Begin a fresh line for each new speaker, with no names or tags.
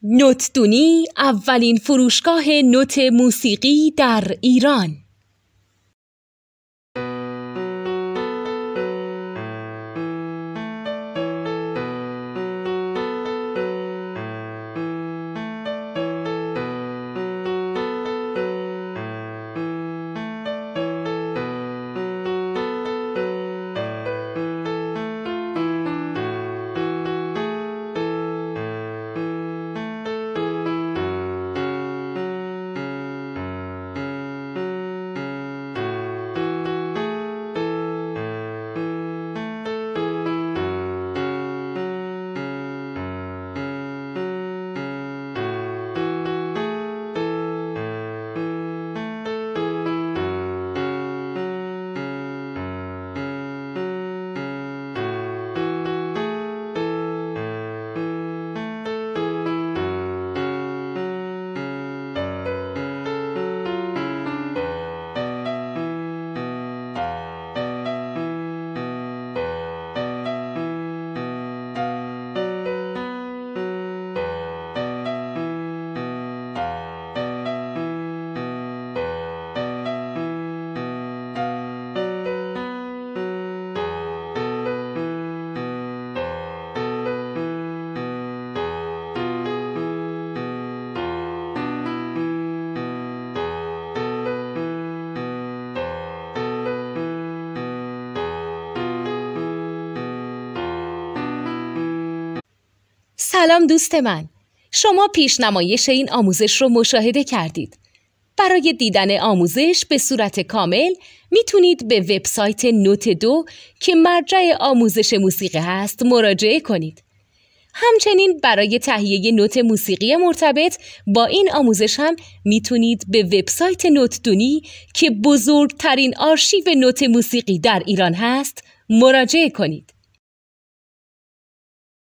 نوتدونی اولین فروشگاه نوت موسیقی در ایران. سلام دوست من، شما پیشنمایش این آموزش رو مشاهده کردید. برای دیدن آموزش به صورت کامل میتونید به وبسایت نوت 2 که مرجع آموزش موسیقی هست مراجعه کنید. همچنین برای تهیه نوت موسیقی مرتبط با این آموزش هم میتونید به وبسایت نوتدونی که بزرگترین آرشیو نوت موسیقی در ایران هست مراجعه کنید.